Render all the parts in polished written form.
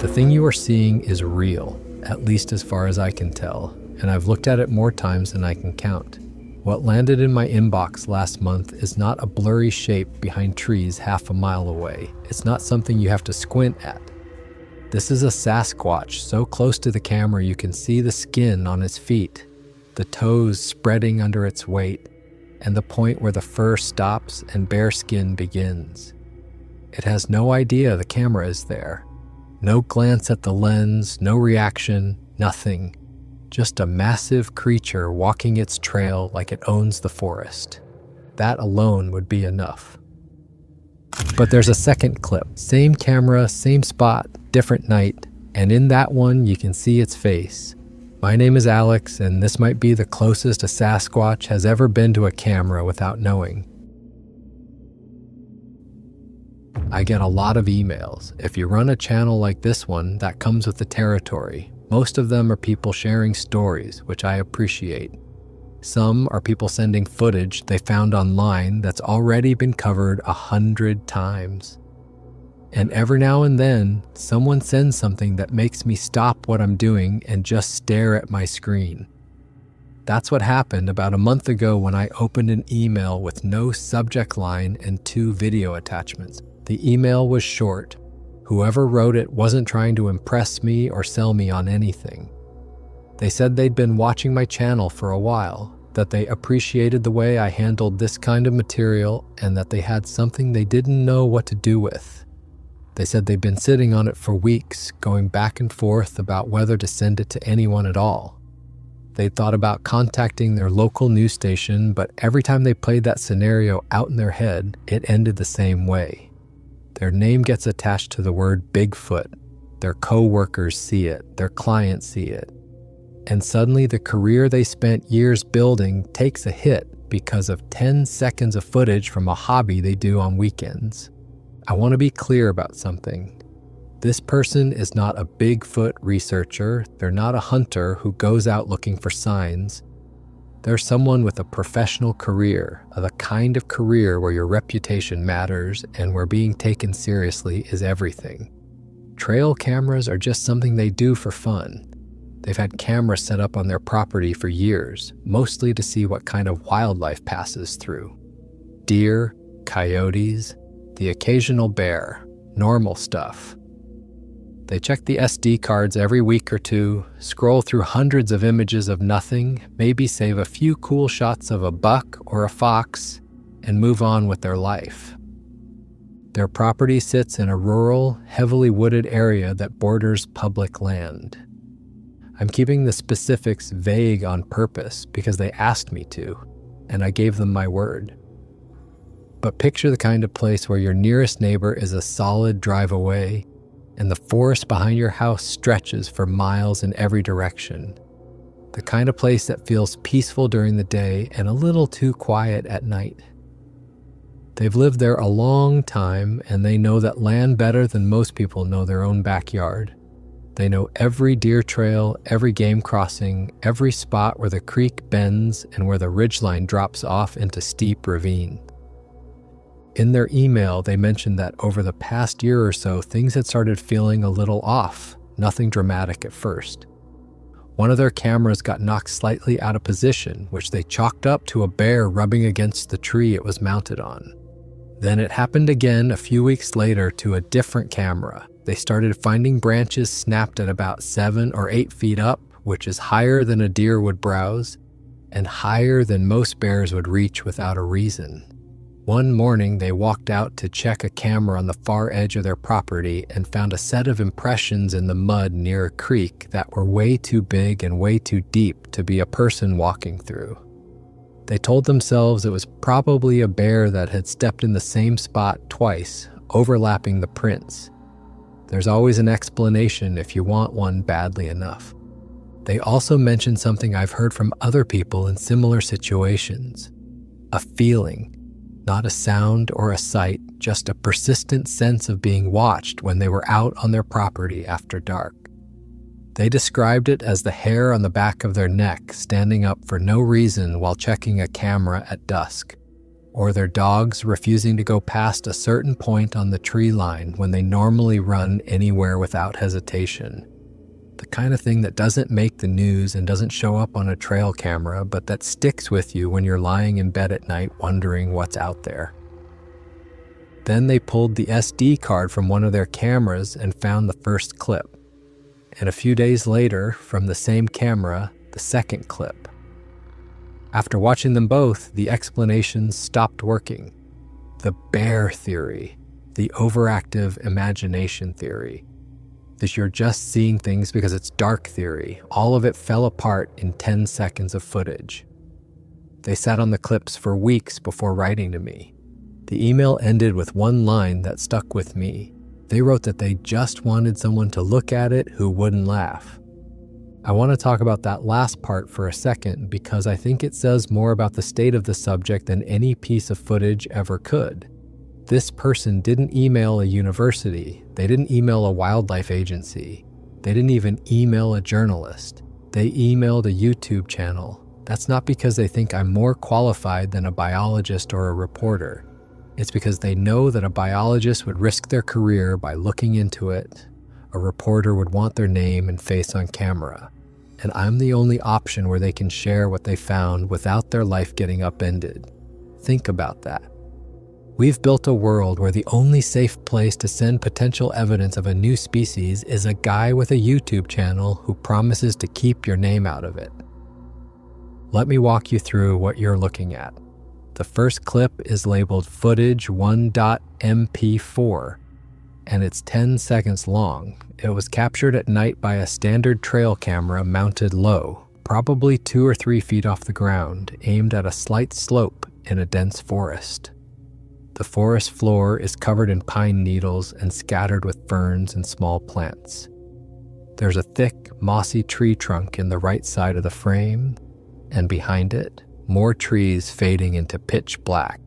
The thing you are seeing is real, at least as far as I can tell, and I've looked at it more times than I can count. What landed in my inbox last month is not a blurry shape behind trees half a mile away. It's not something you have to squint at. This is a Sasquatch so close to the camera you can see the skin on its feet, the toes spreading under its weight, and the point where the fur stops and bare skin begins. It has no idea the camera is there. No glance at the lens, no reaction, nothing. Just a massive creature walking its trail like it owns the forest. That alone would be enough. But there's a second clip. Same camera, same spot, different night, and in that one you can see its face. My name is Alex, and this might be the closest a Sasquatch has ever been to a camera without knowing. I get a lot of emails. If you run a channel like this one, that comes with the territory. Most of them are people sharing stories, which I appreciate. Some are people sending footage they found online that's already been covered 100 times. And every now and then, someone sends something that makes me stop what I'm doing and just stare at my screen. That's what happened about a month ago when I opened an email with no subject line and 2 video attachments. The email was short. Whoever wrote it wasn't trying to impress me or sell me on anything. They said they'd been watching my channel for a while, that they appreciated the way I handled this kind of material, and that they had something they didn't know what to do with. They said they'd been sitting on it for weeks, going back and forth about whether to send it to anyone at all. They'd thought about contacting their local news station, but every time they played that scenario out in their head, it ended the same way. Their name gets attached to the word Bigfoot. Their co-workers see it, their clients see it. And suddenly the career they spent years building takes a hit because of 10 seconds of footage from a hobby they do on weekends. I want to be clear about something. This person is not a Bigfoot researcher. They're not a hunter who goes out looking for signs. They're someone with a professional career, the kind of career where your reputation matters and where being taken seriously is everything. Trail cameras are just something they do for fun. They've had cameras set up on their property for years, mostly to see what kind of wildlife passes through. Deer, coyotes, the occasional bear, normal stuff. They check the SD cards every week or two, scroll through hundreds of images of nothing, maybe save a few cool shots of a buck or a fox, and move on with their life. Their property sits in a rural, heavily wooded area that borders public land. I'm keeping the specifics vague on purpose because they asked me to, and I gave them my word. But picture the kind of place where your nearest neighbor is a solid drive away, and the forest behind your house stretches for miles in every direction. The kind of place that feels peaceful during the day and a little too quiet at night. They've lived there a long time, and they know that land better than most people know their own backyard. They know every deer trail, every game crossing, every spot where the creek bends and where the ridgeline drops off into steep ravine. In their email, they mentioned that over the past year or so, things had started feeling a little off, nothing dramatic at first. One of their cameras got knocked slightly out of position, which they chalked up to a bear rubbing against the tree it was mounted on. Then it happened again a few weeks later to a different camera. They started finding branches snapped at about 7 or 8 feet up, which is higher than a deer would browse, and higher than most bears would reach without a reason. One morning, they walked out to check a camera on the far edge of their property and found a set of impressions in the mud near a creek that were way too big and way too deep to be a person walking through. They told themselves it was probably a bear that had stepped in the same spot twice, overlapping the prints. There's always an explanation if you want one badly enough. They also mentioned something I've heard from other people in similar situations. A feeling. Not a sound or a sight, just a persistent sense of being watched when they were out on their property after dark. They described it as the hair on the back of their neck standing up for no reason while checking a camera at dusk. or their dogs refusing to go past a certain point on the tree line when they normally run anywhere without hesitation. The kind of thing that doesn't make the news and doesn't show up on a trail camera, but that sticks with you when you're lying in bed at night wondering what's out there. Then they pulled the SD card from one of their cameras and found the first clip. And a few days later, from the same camera, the second clip. After watching them both, the explanations stopped working. The bear theory, the overactive imagination theory, this you're just seeing things because it's dark theory, all of it fell apart in 10 seconds of footage. They sat on the clips for weeks before writing to me. The email ended with one line that stuck with me. They wrote that they just wanted someone to look at it who wouldn't laugh. I want to talk about that last part for a second because I think it says more about the state of the subject than any piece of footage ever could. This person didn't email a university. They didn't email a wildlife agency. They didn't even email a journalist. They emailed a YouTube channel. That's not because they think I'm more qualified than a biologist or a reporter. It's because they know that a biologist would risk their career by looking into it. A reporter would want their name and face on camera. And I'm the only option where they can share what they found without their life getting upended. Think about that. We've built a world where the only safe place to send potential evidence of a new species is a guy with a YouTube channel who promises to keep your name out of it. Let me walk you through what you're looking at. The first clip is labeled footage 1.mp4, and it's 10 seconds long. It was captured at night by a standard trail camera mounted low, probably 2 or 3 feet off the ground, aimed at a slight slope in a dense forest. The forest floor is covered in pine needles and scattered with ferns and small plants. There's a thick, mossy tree trunk in the right side of the frame, and behind it, more trees fading into pitch black.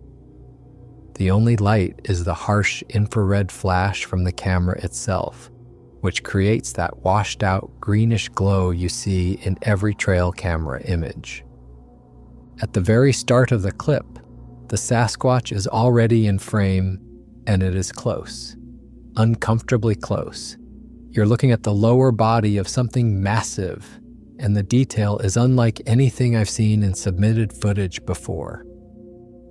The only light is the harsh infrared flash from the camera itself, which creates that washed-out greenish glow you see in every trail camera image. At the very start of the clip, the Sasquatch is already in frame, and it is close, uncomfortably close. You're looking at the lower body of something massive, and the detail is unlike anything I've seen in submitted footage before.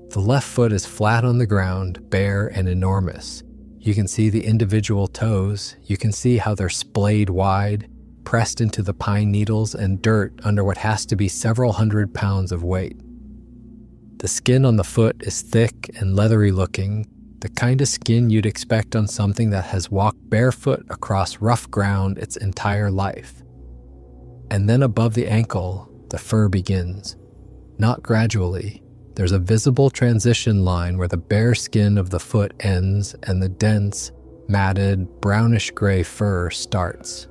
The left foot is flat on the ground, bare and enormous. You can see the individual toes. You can see how they're splayed wide, pressed into the pine needles and dirt under what has to be several hundred pounds of weight. The skin on the foot is thick and leathery looking, the kind of skin you'd expect on something that has walked barefoot across rough ground its entire life. And then above the ankle, the fur begins. Not gradually. There's a visible transition line where the bare skin of the foot ends and the dense, matted, brownish-gray fur starts.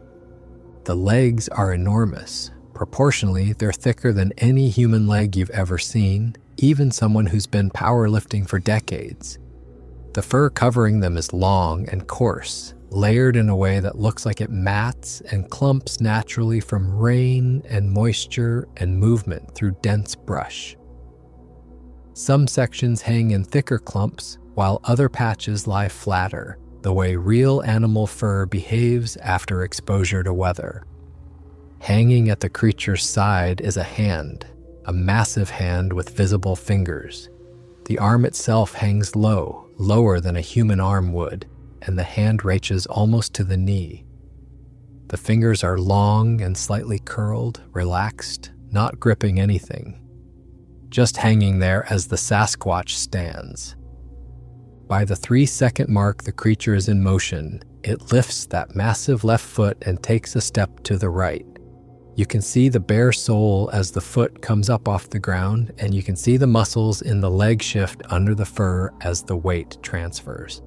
The legs are enormous. Proportionally, they're thicker than any human leg you've ever seen, even someone who's been powerlifting for decades. The fur covering them is long and coarse, layered in a way that looks like it mats and clumps naturally from rain and moisture and movement through dense brush. Some sections hang in thicker clumps, while other patches lie flatter, the way real animal fur behaves after exposure to weather. Hanging at the creature's side is a hand, a massive hand with visible fingers. The arm itself hangs low, lower than a human arm would, and the hand reaches almost to the knee. The fingers are long and slightly curled, relaxed, not gripping anything. Just hanging there as the Sasquatch stands. By the 3-second mark the creature is in motion, it lifts that massive left foot and takes a step to the right. You can see the bare sole as the foot comes up off the ground, and you can see the muscles in the leg shift under the fur as the weight transfers.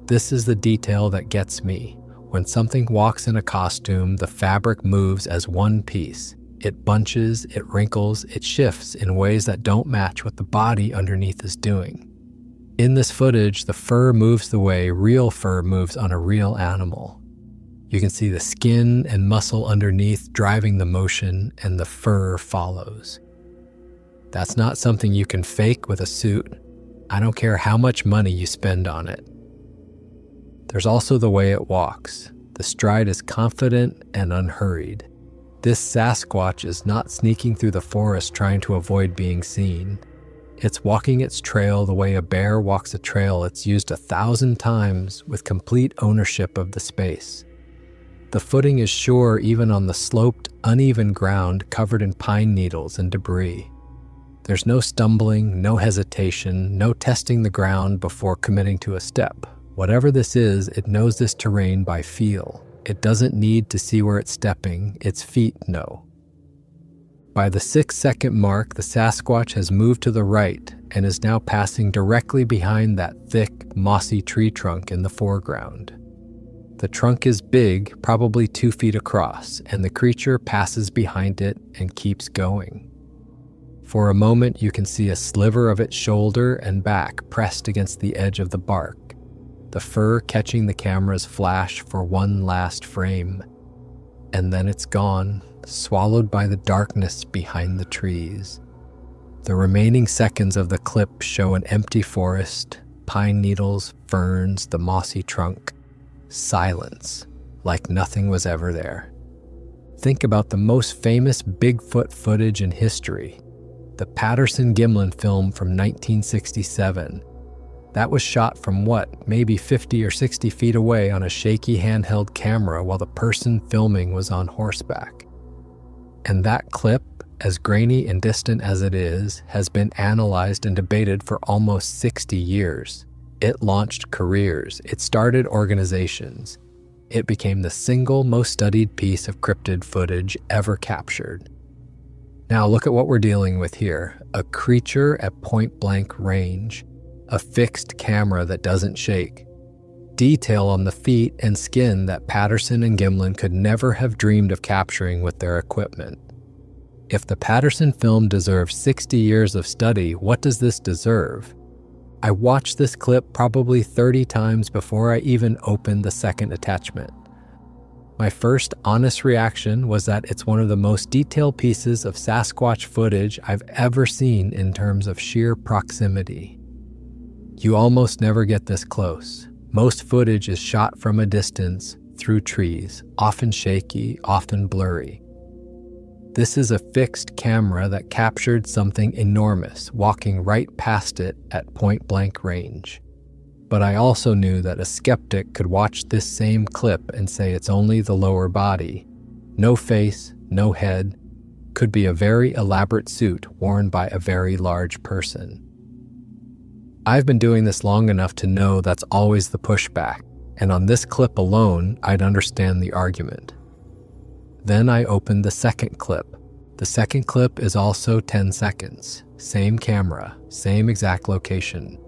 This is the detail that gets me. When something walks in a costume, the fabric moves as one piece. It bunches, it wrinkles, it shifts in ways that don't match what the body underneath is doing. In this footage, the fur moves the way real fur moves on a real animal. You can see the skin and muscle underneath driving the motion, and the fur follows. That's not something you can fake with a suit. I don't care how much money you spend on it. There's also the way it walks. The stride is confident and unhurried. This Sasquatch is not sneaking through the forest trying to avoid being seen. It's walking its trail the way a bear walks a trail it's used 1,000 times with complete ownership of the space. The footing is sure even on the sloped, uneven ground covered in pine needles and debris. There's no stumbling, no hesitation, no testing the ground before committing to a step. Whatever this is, it knows this terrain by feel. It doesn't need to see where it's stepping, its feet know. By the 6-second mark, the Sasquatch has moved to the right and is now passing directly behind that thick, mossy tree trunk in the foreground. The trunk is big, probably 2 feet across, and the creature passes behind it and keeps going. For a moment, you can see a sliver of its shoulder and back pressed against the edge of the bark, the fur catching the camera's flash for one last frame. And then it's gone, swallowed by the darkness behind the trees. The remaining seconds of the clip show an empty forest, pine needles, ferns, the mossy trunk. Silence, like nothing was ever there. Think about the most famous Bigfoot footage in history, the Patterson-Gimlin film from 1967. That was shot from maybe 50 or 60 feet away on a shaky handheld camera while the person filming was on horseback. And that clip, as grainy and distant as it is, has been analyzed and debated for almost 60 years. It launched careers. It started organizations. It became the single most studied piece of cryptid footage ever captured. Now look at what we're dealing with here. A creature at point-blank range. A fixed camera that doesn't shake. Detail on the feet and skin that Patterson and Gimlin could never have dreamed of capturing with their equipment. If the Patterson film deserves 60 years of study, what does this deserve? I watched this clip probably 30 times before I even opened the second attachment. My first honest reaction was that it's one of the most detailed pieces of Sasquatch footage I've ever seen in terms of sheer proximity. You almost never get this close. Most footage is shot from a distance, through trees, often shaky, often blurry. This is a fixed camera that captured something enormous, walking right past it at point-blank range. But I also knew that a skeptic could watch this same clip and say it's only the lower body. No face, no head. Could be a very elaborate suit worn by a very large person. I've been doing this long enough to know that's always the pushback, and on this clip alone, I'd understand the argument. Then I opened the second clip. The second clip is also 10 seconds. Same camera, same exact location.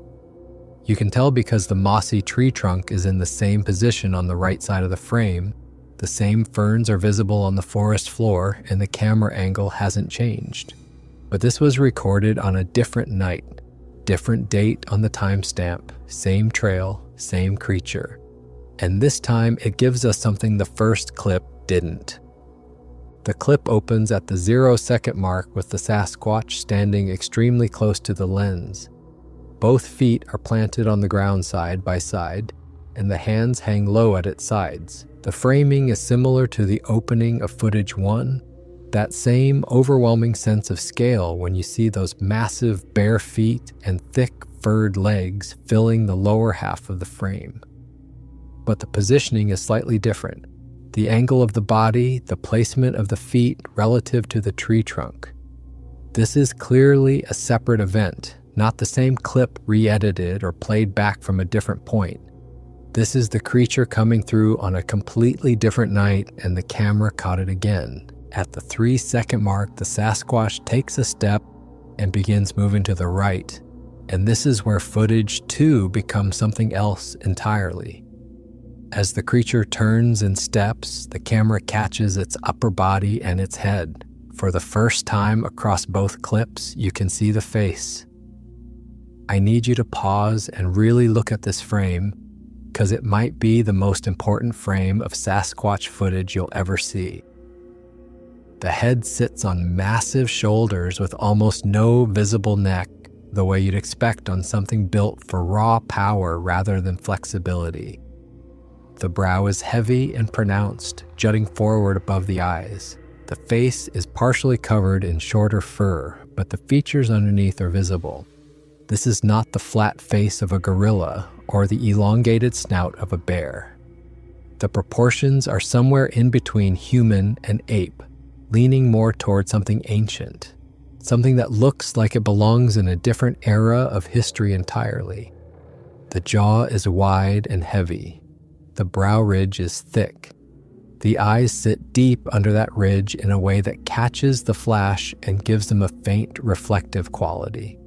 You can tell because the mossy tree trunk is in the same position on the right side of the frame, the same ferns are visible on the forest floor, and the camera angle hasn't changed. But this was recorded on a different night. Different date on the timestamp, same trail, same creature. And this time it gives us something the first clip didn't. The clip opens at the 0-second mark with the Sasquatch standing extremely close to the lens. Both feet are planted on the ground side by side, and the hands hang low at its sides. The framing is similar to the opening of footage 1, that same overwhelming sense of scale when you see those massive bare feet and thick furred legs filling the lower half of the frame. But the positioning is slightly different. The angle of the body, the placement of the feet relative to the tree trunk. This is clearly a separate event, not the same clip re-edited or played back from a different point. This is the creature coming through on a completely different night, and the camera caught it again. At the 3-second mark, the Sasquatch takes a step and begins moving to the right, and this is where footage 2 becomes something else entirely. As the creature turns and steps, the camera catches its upper body and its head. For the first time across both clips, you can see the face. I need you to pause and really look at this frame, because it might be the most important frame of Sasquatch footage you'll ever see. The head sits on massive shoulders with almost no visible neck, the way you'd expect on something built for raw power rather than flexibility. The brow is heavy and pronounced, jutting forward above the eyes. The face is partially covered in shorter fur, but the features underneath are visible. This is not the flat face of a gorilla or the elongated snout of a bear. The proportions are somewhere in between human and ape, leaning more toward something ancient, something that looks like it belongs in a different era of history entirely. The jaw is wide and heavy. The brow ridge is thick. The eyes sit deep under that ridge in a way that catches the flash and gives them a faint reflective quality.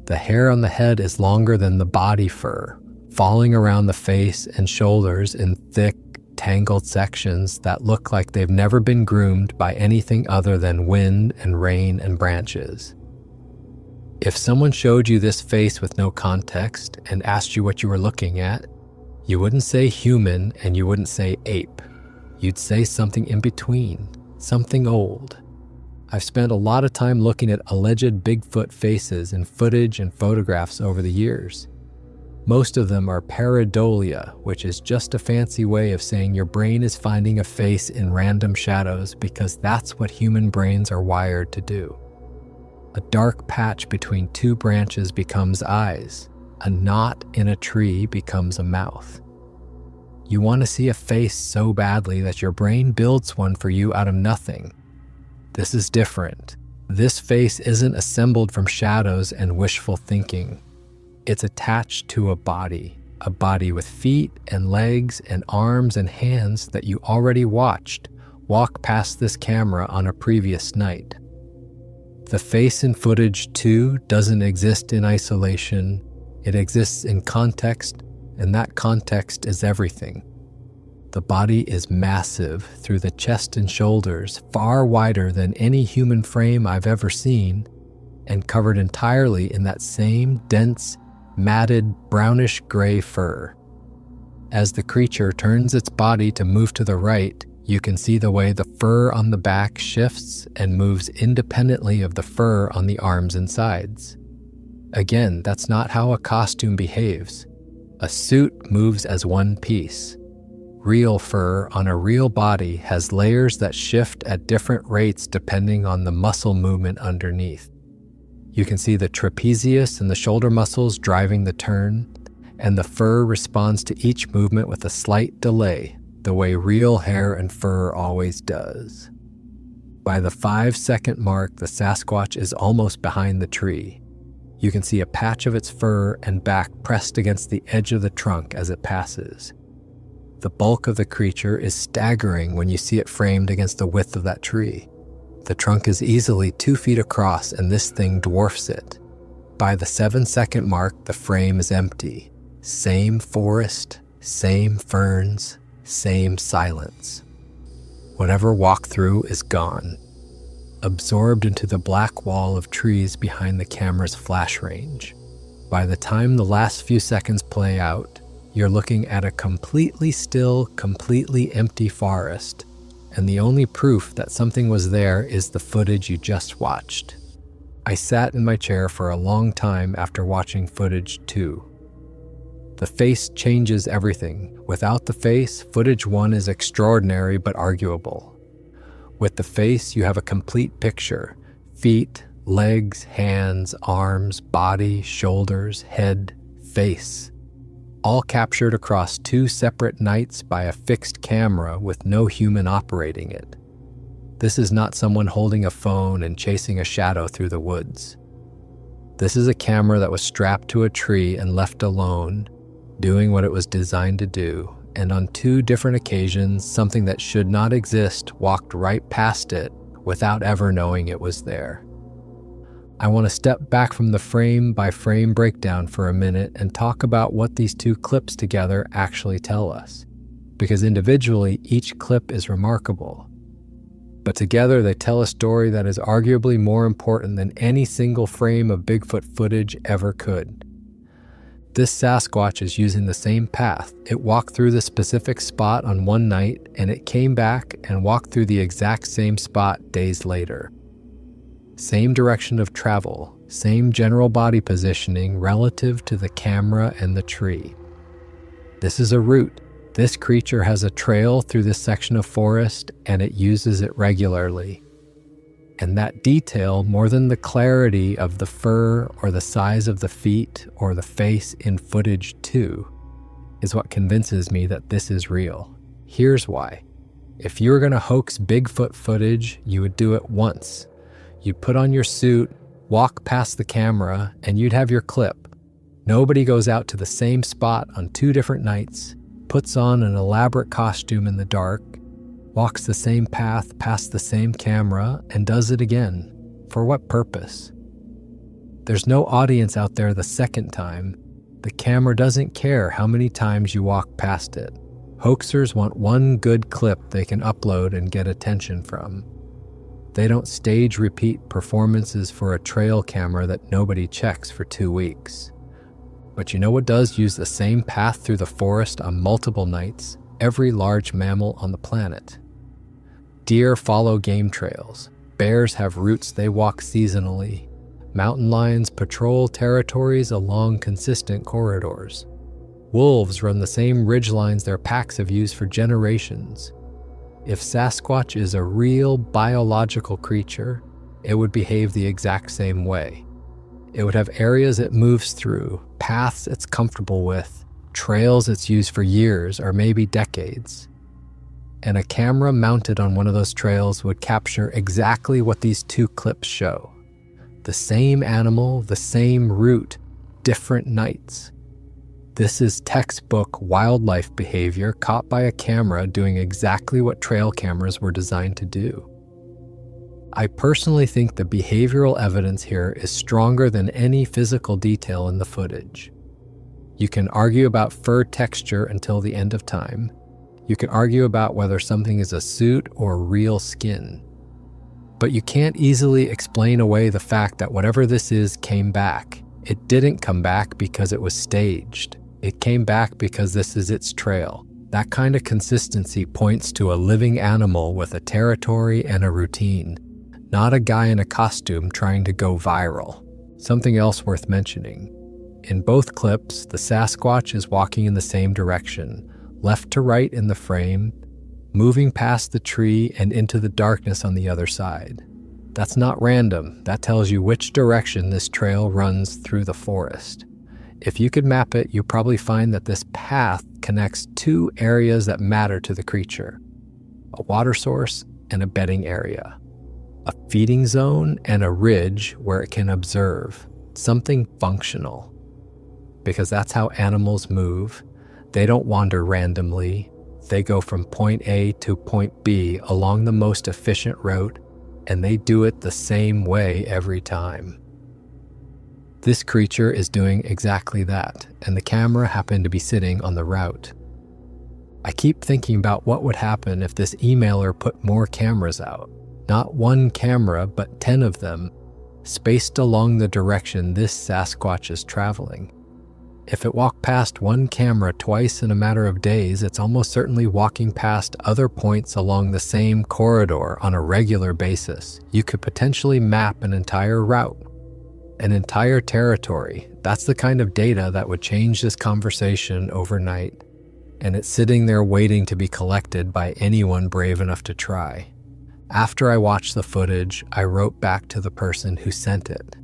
The hair on the head is longer than the body fur, falling around the face and shoulders in thick, tangled sections that look like they've never been groomed by anything other than wind and rain and branches. If someone showed you this face with no context and asked you what you were looking at, you wouldn't say human and you wouldn't say ape. You'd say something in between, something old. I've spent a lot of time looking at alleged Bigfoot faces in footage and photographs over the years. Most of them are pareidolia, which is just a fancy way of saying your brain is finding a face in random shadows because that's what human brains are wired to do. A dark patch between two branches becomes eyes. A knot in a tree becomes a mouth. You want to see a face so badly that your brain builds one for you out of nothing. This is different. This face isn't assembled from shadows and wishful thinking. It's attached to a body with feet and legs and arms and hands that you already watched walk past this camera on a previous night. The face in footage 2 doesn't exist in isolation. It exists in context, and that context is everything. The body is massive through the chest and shoulders, far wider than any human frame I've ever seen, and covered entirely in that same dense, matted, brownish-gray fur. As the creature turns its body to move to the right, you can see the way the fur on the back shifts and moves independently of the fur on the arms and sides. Again, that's not how a costume behaves. A suit moves as one piece. Real fur on a real body has layers that shift at different rates depending on the muscle movement underneath. You can see the trapezius and the shoulder muscles driving the turn, and the fur responds to each movement with a slight delay, the way real hair and fur always does. By the 5-second mark, the Sasquatch is almost behind the tree. You can see a patch of its fur and back pressed against the edge of the trunk as it passes. The bulk of the creature is staggering when you see it framed against the width of that tree. The trunk is easily 2 feet across, and this thing dwarfs it. By the 7-second mark, the frame is empty. Same forest, same ferns, same silence. Whatever walked through is gone, absorbed into the black wall of trees behind the camera's flash range. By the time the last few seconds play out, you're looking at a completely still, completely empty forest, and the only proof that something was there is the footage you just watched. I sat in my chair for a long time after watching footage 2. The face changes everything. Without the face, footage 1 is extraordinary but arguable. With the face, you have a complete picture. Feet, legs, hands, arms, body, shoulders, head, face. All captured across 2 separate nights by a fixed camera with no human operating it. This is not someone holding a phone and chasing a shadow through the woods. This is a camera that was strapped to a tree and left alone, doing what it was designed to do, and on 2 different occasions, something that should not exist walked right past it without ever knowing it was there. I want to step back from the frame-by-frame breakdown for a minute and talk about what these 2 clips together actually tell us, because individually, each clip is remarkable. But together, they tell a story that is arguably more important than any single frame of Bigfoot footage ever could. this Sasquatch is using the same path. It walked through the specific spot on one night, and it came back and walked through the exact same spot days later. Same direction of travel, same general body positioning relative to the camera and the tree. This is a route. This creature has a trail through this section of forest, and it uses it regularly. And that detail, more than the clarity of the fur or the size of the feet or the face in footage too, is what convinces me that this is real. Here's why. If you were going to hoax Bigfoot footage, you would do it once. You'd put on your suit, walk past the camera, and you'd have your clip. Nobody goes out to the same spot on 2 different nights, puts on an elaborate costume in the dark, walks the same path past the same camera, and does it again. For what purpose? There's no audience out there the second time. The camera doesn't care how many times you walk past it. Hoaxers want one good clip they can upload and get attention from. They don't stage repeat performances for a trail camera that nobody checks for 2 weeks. But you know what does use the same path through the forest on multiple nights? Every large mammal on the planet. Deer follow game trails. Bears have routes they walk seasonally. Mountain lions patrol territories along consistent corridors. Wolves run the same ridgelines their packs have used for generations. If Sasquatch is a real biological creature, it would behave the exact same way. It would have areas it moves through, paths it's comfortable with, trails it's used for years or maybe decades. And a camera mounted on one of those trails would capture exactly what these 2 clips show. The same animal, the same route, different nights. This is textbook wildlife behavior caught by a camera doing exactly what trail cameras were designed to do. I personally think the behavioral evidence here is stronger than any physical detail in the footage. You can argue about fur texture until the end of time. You can argue about whether something is a suit or real skin. But you can't easily explain away the fact that whatever this is came back. It didn't come back because it was staged. It came back because this is its trail. That kind of consistency points to a living animal with a territory and a routine, not a guy in a costume trying to go viral. Something else worth mentioning. In both clips, the Sasquatch is walking in the same direction, left to right in the frame, moving past the tree and into the darkness on the other side. That's not random. That tells you which direction this trail runs through the forest. If you could map it, you'll probably find that this path connects 2 areas that matter to the creature: a water source and a bedding area, a feeding zone and a ridge where it can observe, something functional. Because that's how animals move. They don't wander randomly. They go from point A to point B along the most efficient route, and they do it the same way every time. This creature is doing exactly that, and the camera happened to be sitting on the route. I keep thinking about what would happen if this emailer put more cameras out. Not 1 camera, but 10 of them, spaced along the direction this Sasquatch is traveling. If it walked past 1 camera twice in a matter of days, it's almost certainly walking past other points along the same corridor on a regular basis. You could potentially map an entire route, an entire territory. That's the kind of data that would change this conversation overnight. And it's sitting there waiting to be collected by anyone brave enough to try. After I watched the footage, I wrote back to the person who sent it.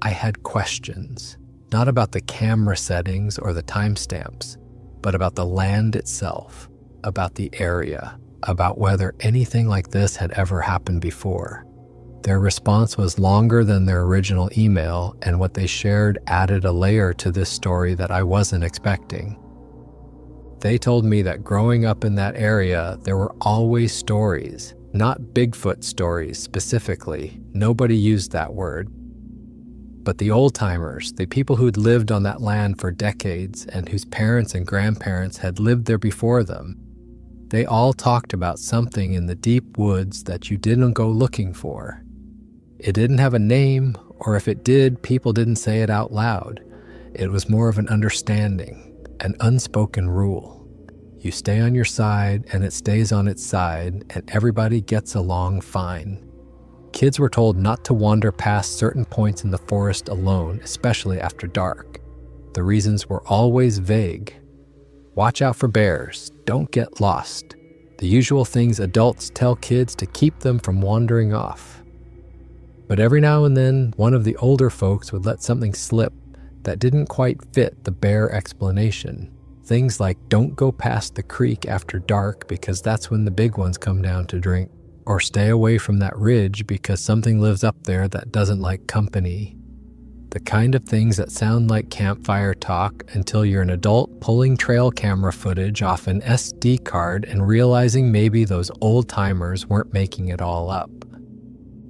I had questions. Not about the camera settings or the timestamps, but about the land itself, about the area, about whether anything like this had ever happened before. Their response was longer than their original email, and what they shared added a layer to this story that I wasn't expecting. They told me that growing up in that area, there were always stories, not Bigfoot stories specifically. Nobody used that word. But the old-timers, the people who'd lived on that land for decades and whose parents and grandparents had lived there before them, they all talked about something in the deep woods that you didn't go looking for. It didn't have a name, or if it did, people didn't say it out loud. It was more of an understanding, an unspoken rule. You stay on your side and it stays on its side, and everybody gets along fine. Kids were told not to wander past certain points in the forest alone, especially after dark. The reasons were always vague. Watch out for bears, don't get lost. The usual things adults tell kids to keep them from wandering off. But every now and then, one of the older folks would let something slip that didn't quite fit the bear explanation. Things like don't go past the creek after dark because that's when the big ones come down to drink, or stay away from that ridge because something lives up there that doesn't like company. The kind of things that sound like campfire talk until you're an adult pulling trail camera footage off an SD card and realizing maybe those old timers weren't making it all up.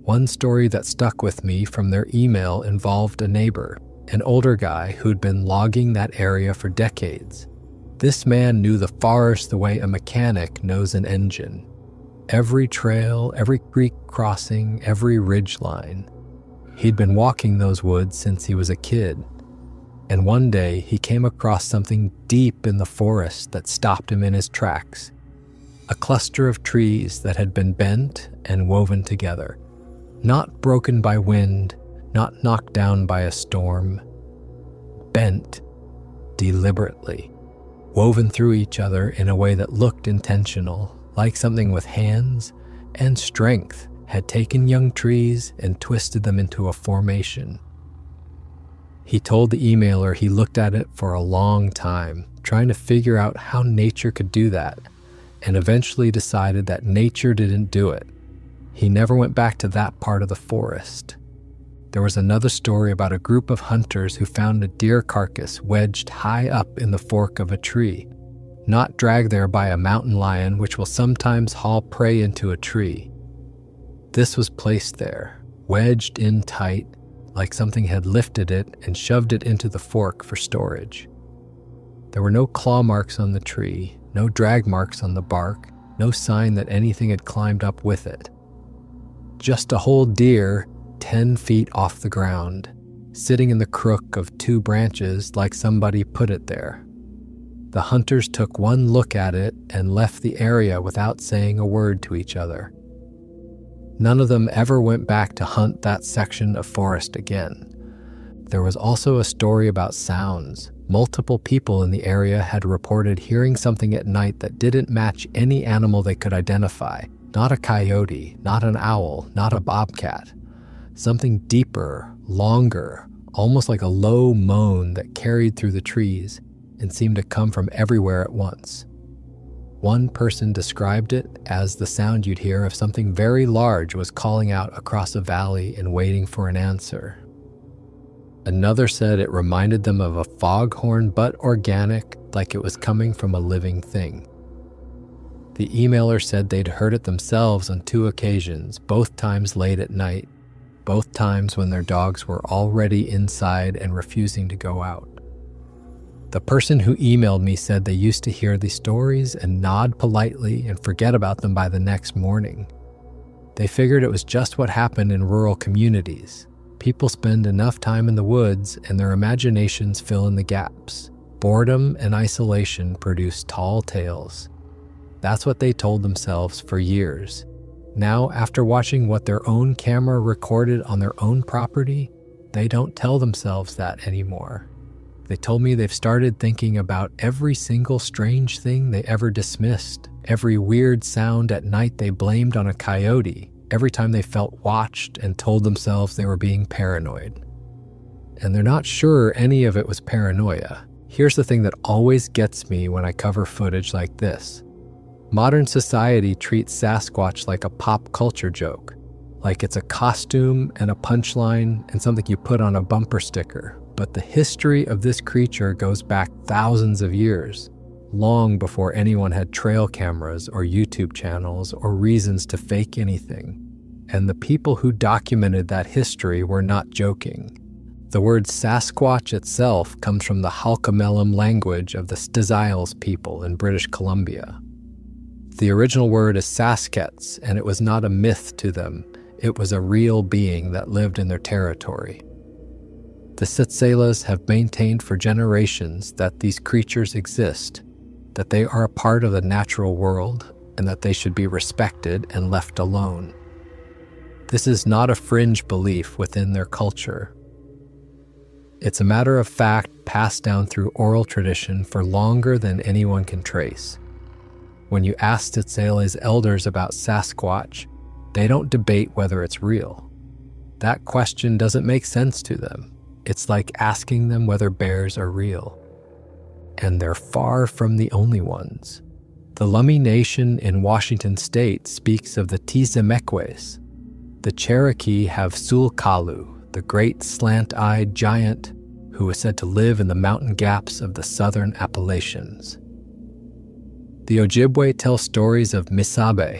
One story that stuck with me from their email involved a neighbor, an older guy who'd been logging that area for decades. This man knew the forest the way a mechanic knows an engine. Every trail, every creek crossing, every ridge line. He'd been walking those woods since he was a kid, and one day he came across something deep in the forest that stopped him in his tracks. A cluster of trees that had been bent and woven together, not broken by wind, not knocked down by a storm. Bent deliberately, woven through each other in a way that looked intentional, like something with hands and strength had taken young trees and twisted them into a formation. He told the emailer he looked at it for a long time, trying to figure out how nature could do that, and eventually decided that nature didn't do it. He never went back to that part of the forest. There was another story about a group of hunters who found a deer carcass wedged high up in the fork of a tree, not dragged there by a mountain lion which will sometimes haul prey into a tree. This was placed there, wedged in tight, like something had lifted it and shoved it into the fork for storage. There were no claw marks on the tree, no drag marks on the bark, no sign that anything had climbed up with it. Just a whole deer 10 feet off the ground, sitting in the crook of 2 branches like somebody put it there. The hunters took one look at it and left the area without saying a word to each other. None of them ever went back to hunt that section of forest again. There was also a story about sounds. Multiple people in the area had reported hearing something at night that didn't match any animal they could identify. Not a coyote, not an owl, not a bobcat. Something deeper, longer, almost like a low moan that carried through the trees and seemed to come from everywhere at once. One person described it as the sound you'd hear if something very large was calling out across a valley and waiting for an answer. Another said it reminded them of a foghorn, but organic, like it was coming from a living thing. The emailer said they'd heard it themselves on 2 occasions, both times late at night, both times when their dogs were already inside and refusing to go out. The person who emailed me said they used to hear these stories and nod politely and forget about them by the next morning. They figured it was just what happened in rural communities. People spend enough time in the woods and their imaginations fill in the gaps. Boredom and isolation produce tall tales. That's what they told themselves for years. Now, after watching what their own camera recorded on their own property, they don't tell themselves that anymore. They told me they've started thinking about every single strange thing they ever dismissed, every weird sound at night they blamed on a coyote, every time they felt watched and told themselves they were being paranoid. And they're not sure any of it was paranoia. Here's the thing that always gets me when I cover footage like this. Modern society treats Sasquatch like a pop culture joke, like it's a costume and a punchline and something you put on a bumper sticker. But the history of this creature goes back thousands of years, long before anyone had trail cameras or YouTube channels or reasons to fake anything. And the people who documented that history were not joking. The word Sasquatch itself comes from the Halkomelem language of the Stizziles people in British Columbia. The original word is Saskets, and it was not a myth to them. It was a real being that lived in their territory. The Tsitsalas have maintained for generations that these creatures exist, that they are a part of the natural world, and that they should be respected and left alone. This is not a fringe belief within their culture. It's a matter of fact passed down through oral tradition for longer than anyone can trace. When you ask Tsitsala's elders about Sasquatch, they don't debate whether it's real. That question doesn't make sense to them. It's like asking them whether bears are real. And they're far from the only ones. The Lummi Nation in Washington state speaks of the Tizimeques. The Cherokee have Sulkalu, the great slant-eyed giant who is said to live in the mountain gaps of the southern Appalachians. The Ojibwe tell stories of Misabe,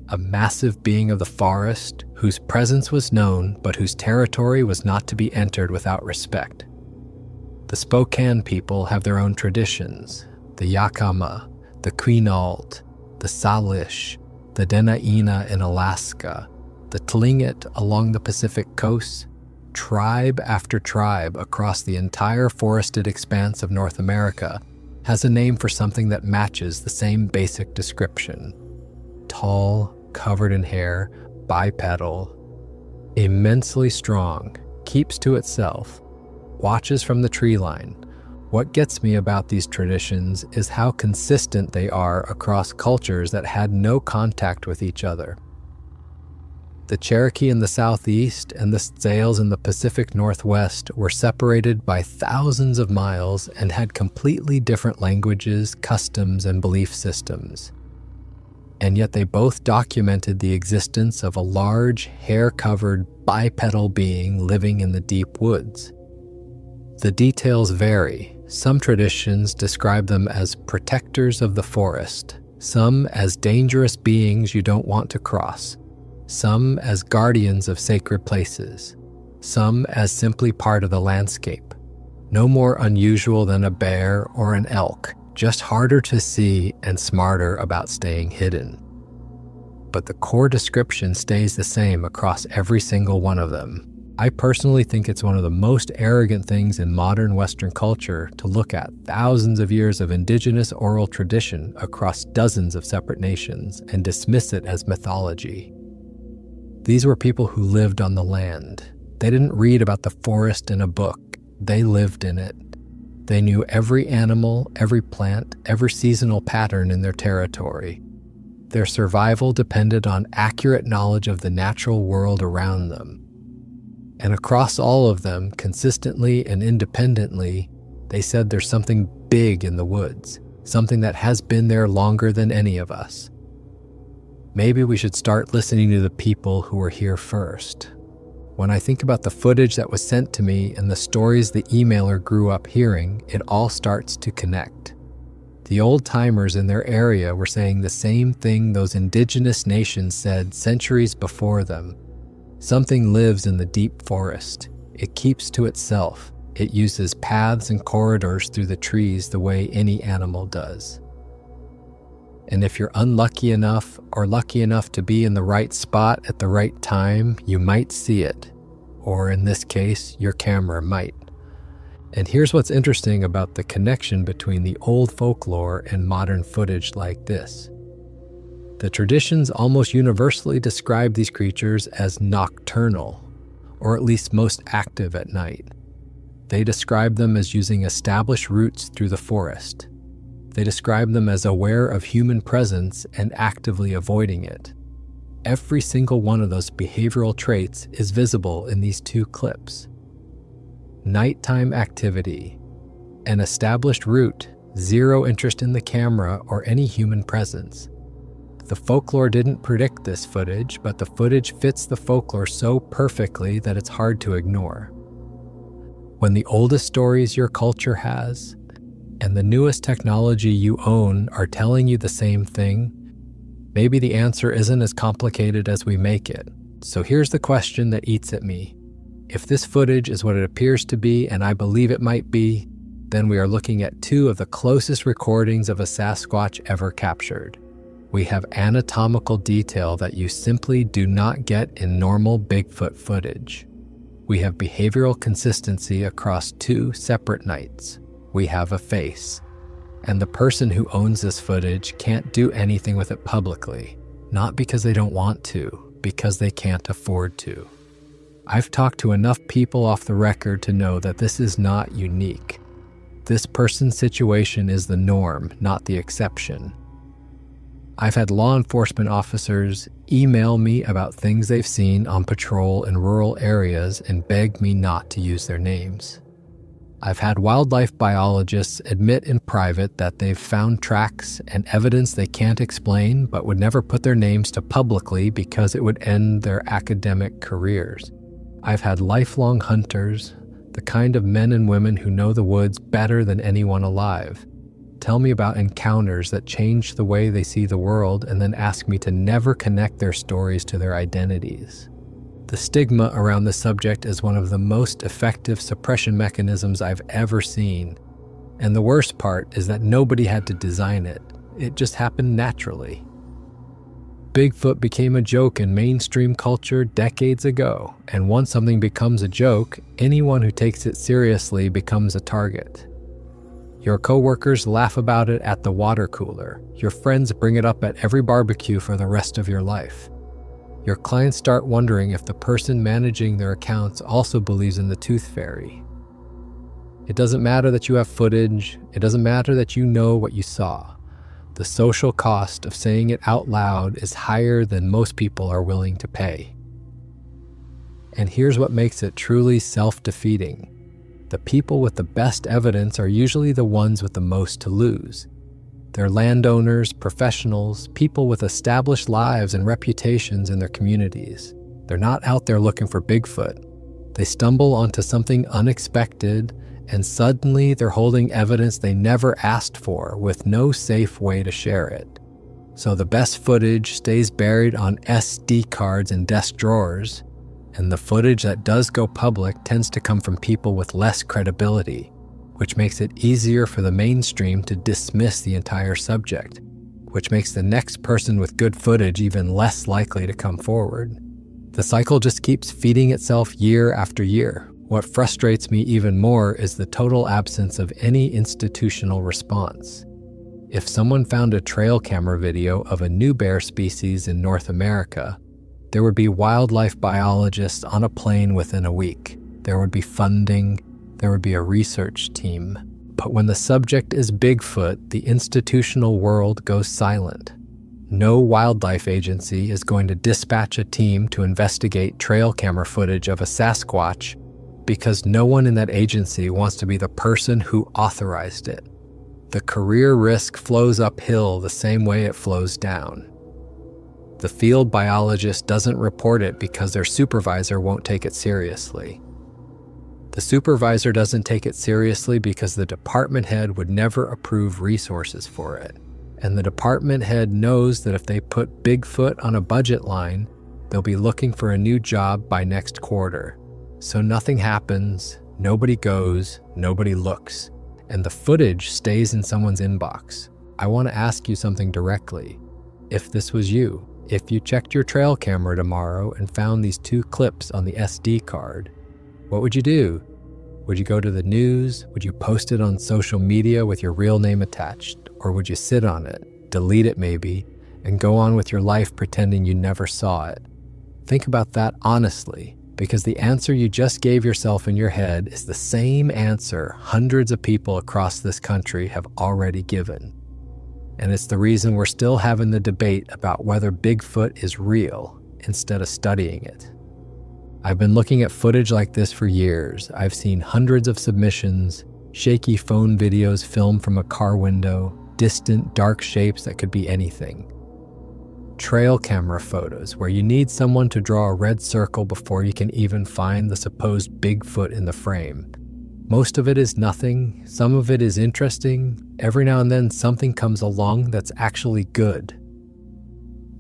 a massive being of the forest whose presence was known but whose territory was not to be entered without respect. The Spokane people have their own traditions, the Yakama, the Quinault, the Salish, the Dena'ina in Alaska, the Tlingit along the Pacific coast. Tribe after tribe across the entire forested expanse of North America has a name for something that matches the same basic description. Tall, covered in hair, bipedal, immensely strong, keeps to itself, watches from the tree line. What gets me about these traditions is how consistent they are across cultures that had no contact with each other. The Cherokee in the southeast and the Tsales in the Pacific Northwest were separated by thousands of miles and had completely different languages, customs, and belief systems. And yet they both documented the existence of a large, hair-covered, bipedal being living in the deep woods. The details vary. Some traditions describe them as protectors of the forest, some as dangerous beings you don't want to cross, some as guardians of sacred places, some as simply part of the landscape. No more unusual than a bear or an elk, just harder to see and smarter about staying hidden. But the core description stays the same across every single one of them. I personally think it's one of the most arrogant things in modern Western culture to look at thousands of years of indigenous oral tradition across dozens of separate nations and dismiss it as mythology. These were people who lived on the land. They didn't read about the forest in a book. They lived in it. They knew every animal, every plant, every seasonal pattern in their territory. Their survival depended on accurate knowledge of the natural world around them. And across all of them, consistently and independently, they said there's something big in the woods, something that has been there longer than any of us. Maybe we should start listening to the people who were here first. When I think about the footage that was sent to me and the stories the emailer grew up hearing, it all starts to connect. The old-timers in their area were saying the same thing those indigenous nations said centuries before them. Something lives in the deep forest. It keeps to itself. It uses paths and corridors through the trees the way any animal does. And if you're unlucky enough or lucky enough to be in the right spot at the right time, you might see it. Or in this case, your camera might. And here's what's interesting about the connection between the old folklore and modern footage like this. The traditions almost universally describe these creatures as nocturnal, or at least most active at night. They describe them as using established routes through the forest. They describe them as aware of human presence and actively avoiding it. Every single one of those behavioral traits is visible in these two clips. Nighttime activity, an established route, zero interest in the camera or any human presence. The folklore didn't predict this footage, but the footage fits the folklore so perfectly that it's hard to ignore. When the oldest stories your culture has and the newest technology you own are telling you the same thing, maybe the answer isn't as complicated as we make it. So here's the question that eats at me. If this footage is what it appears to be, and I believe it might be, then we are looking at two of the closest recordings of a Sasquatch ever captured. We have anatomical detail that you simply do not get in normal Bigfoot footage. We have behavioral consistency across 2 separate nights. We have a face. And the person who owns this footage can't do anything with it publicly, not because they don't want to, because they can't afford to. I've talked to enough people off the record to know that this is not unique. This person's situation is the norm, not the exception. I've had law enforcement officers email me about things they've seen on patrol in rural areas and beg me not to use their names. I've had wildlife biologists admit in private that they've found tracks and evidence they can't explain but would never put their names to publicly because it would end their academic careers. I've had lifelong hunters, the kind of men and women who know the woods better than anyone alive, tell me about encounters that change the way they see the world and then ask me to never connect their stories to their identities. The stigma around the subject is one of the most effective suppression mechanisms I've ever seen. And the worst part is that nobody had to design it. It just happened naturally. Bigfoot became a joke in mainstream culture decades ago, and once something becomes a joke, anyone who takes it seriously becomes a target. Your coworkers laugh about it at the water cooler. Your friends bring it up at every barbecue for the rest of your life. Your clients start wondering if the person managing their accounts also believes in the tooth fairy. It doesn't matter that you have footage. It doesn't matter that you know what you saw. The social cost of saying it out loud is higher than most people are willing to pay. And here's what makes it truly self-defeating. The people with the best evidence are usually the ones with the most to lose. They're landowners, professionals, people with established lives and reputations in their communities. They're not out there looking for Bigfoot. They stumble onto something unexpected, and suddenly they're holding evidence they never asked for with no safe way to share it. So the best footage stays buried on SD cards in desk drawers, and the footage that does go public tends to come from people with less credibility, which makes it easier for the mainstream to dismiss the entire subject, which makes the next person with good footage even less likely to come forward. The cycle just keeps feeding itself year after year. What frustrates me even more is the total absence of any institutional response. If someone found a trail camera video of a new bear species in North America, there would be wildlife biologists on a plane within a week. There would be funding. There would be a research team. But when the subject is Bigfoot, the institutional world goes silent. No wildlife agency is going to dispatch a team to investigate trail camera footage of a Sasquatch because no one in that agency wants to be the person who authorized it. The career risk flows uphill the same way it flows down. The field biologist doesn't report it because their supervisor won't take it seriously. The supervisor doesn't take it seriously because the department head would never approve resources for it. And the department head knows that if they put Bigfoot on a budget line, they'll be looking for a new job by next quarter. So nothing happens, nobody goes, nobody looks, and the footage stays in someone's inbox. I want to ask you something directly. If this was you, if you checked your trail camera tomorrow and found these 2 clips on the SD card, what would you do? Would you go to the news? Would you post it on social media with your real name attached? Or would you sit on it, delete it maybe, and go on with your life pretending you never saw it? Think about that honestly, because the answer you just gave yourself in your head is the same answer hundreds of people across this country have already given. And it's the reason we're still having the debate about whether Bigfoot is real instead of studying it. I've been looking at footage like this for years. I've seen hundreds of submissions, shaky phone videos filmed from a car window, distant, dark shapes that could be anything. Trail camera photos where you need someone to draw a red circle before you can even find the supposed Bigfoot in the frame. Most of it is nothing, some of it is interesting. Every now and then something comes along that's actually good.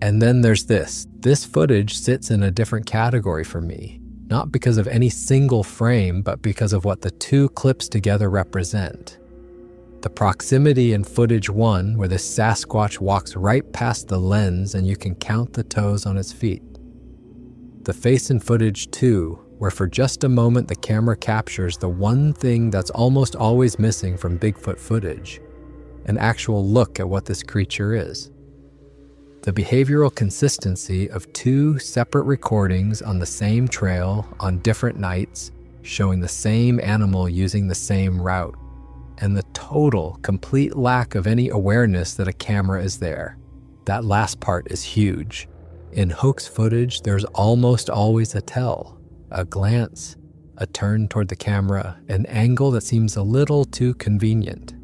And then there's this. This footage sits in a different category for me, not because of any single frame, but because of what the 2 clips together represent. The proximity in footage 1, where the Sasquatch walks right past the lens and you can count the toes on its feet. The face in footage 2, where for just a moment the camera captures the one thing that's almost always missing from Bigfoot footage, an actual look at what this creature is. The behavioral consistency of two separate recordings on the same trail on different nights, showing the same animal using the same route, and the total, complete lack of any awareness that a camera is there. That last part is huge. In hoax footage, there's almost always a tell, a glance, a turn toward the camera, an angle that seems a little too convenient.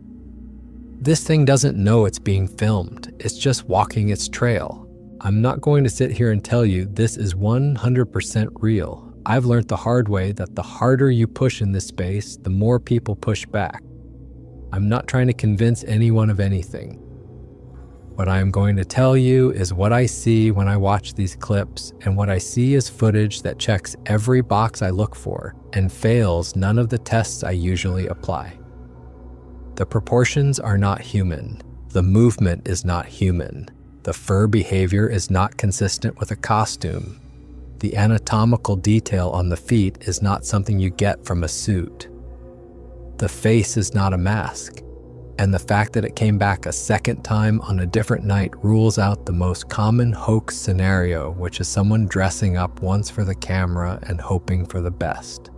This thing doesn't know it's being filmed. It's just walking its trail. I'm not going to sit here and tell you this is 100% real. I've learned the hard way that the harder you push in this space, the more people push back. I'm not trying to convince anyone of anything. What I am going to tell you is what I see when I watch these clips, and what I see is footage that checks every box I look for and fails none of the tests I usually apply. The proportions are not human. The movement is not human. The fur behavior is not consistent with a costume. The anatomical detail on the feet is not something you get from a suit. The face is not a mask. And the fact that it came back a second time on a different night rules out the most common hoax scenario, which is someone dressing up once for the camera and hoping for the best.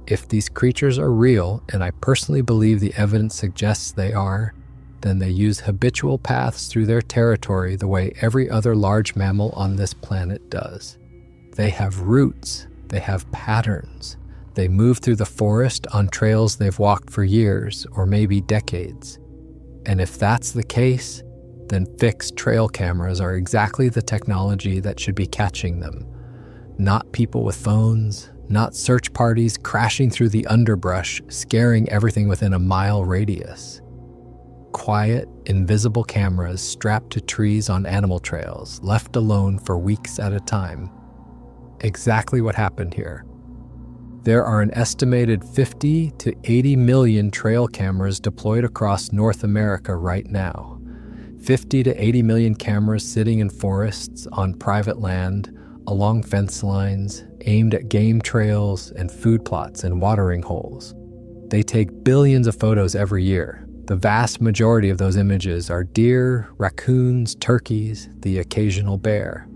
If these creatures are real, and I personally believe the evidence suggests they are, then they use habitual paths through their territory the way every other large mammal on this planet does. They have routes, they have patterns. They move through the forest on trails they've walked for years or maybe decades. And if that's the case, then fixed trail cameras are exactly the technology that should be catching them. Not people with phones, not search parties crashing through the underbrush, scaring everything within a mile radius. Quiet, invisible cameras strapped to trees on animal trails, left alone for weeks at a time. Exactly what happened here. There are an estimated 50 to 80 million trail cameras deployed across North America right now. 50 to 80 million cameras sitting in forests, on private land, along fence lines, aimed at game trails and food plots and watering holes. They take billions of photos every year. The vast majority of those images are deer, raccoons, turkeys, the occasional bear.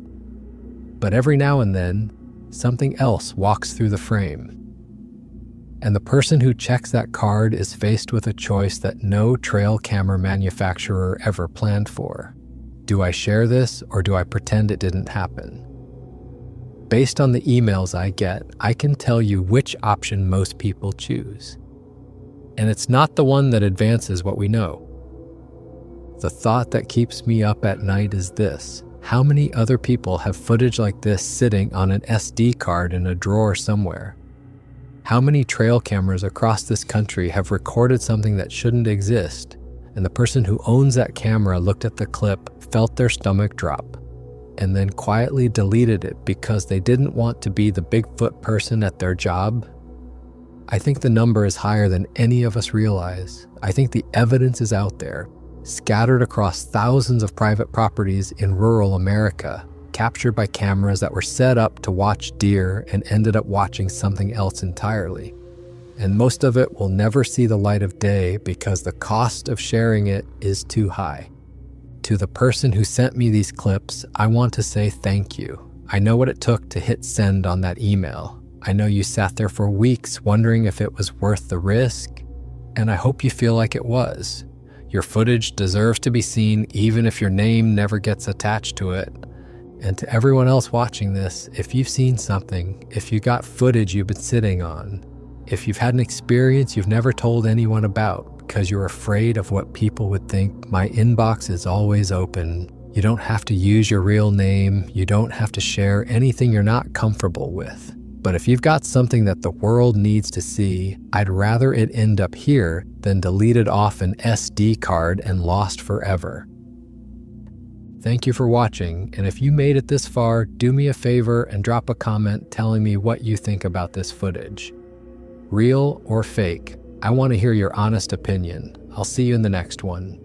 But every now and then, something else walks through the frame. And the person who checks that card is faced with a choice that no trail camera manufacturer ever planned for. Do I share this, or do I pretend it didn't happen? Based on the emails I get, I can tell you which option most people choose. And it's not the one that advances what we know. The thought that keeps me up at night is this: how many other people have footage like this sitting on an SD card in a drawer somewhere? How many trail cameras across this country have recorded something that shouldn't exist, and the person who owns that camera looked at the clip, felt their stomach drop, and then quietly deleted it because they didn't want to be the Bigfoot person at their job? I think the number is higher than any of us realize. I think the evidence is out there, scattered across thousands of private properties in rural America, captured by cameras that were set up to watch deer and ended up watching something else entirely. And most of it will never see the light of day because the cost of sharing it is too high. To the person who sent me these clips, I want to say thank you. I know what it took to hit send on that email. I know you sat there for weeks wondering if it was worth the risk, and I hope you feel like it was. Your footage deserves to be seen even if your name never gets attached to it. And to everyone else watching this, if you've seen something, if you got footage you've been sitting on, if you've had an experience you've never told anyone about because you're afraid of what people would think, my inbox is always open. You don't have to use your real name. You don't have to share anything you're not comfortable with. But if you've got something that the world needs to see, I'd rather it end up here than deleted off an SD card and lost forever. Thank you for watching, and if you made it this far, do me a favor and drop a comment telling me what you think about this footage. Real or fake, I want to hear your honest opinion. I'll see you in the next one.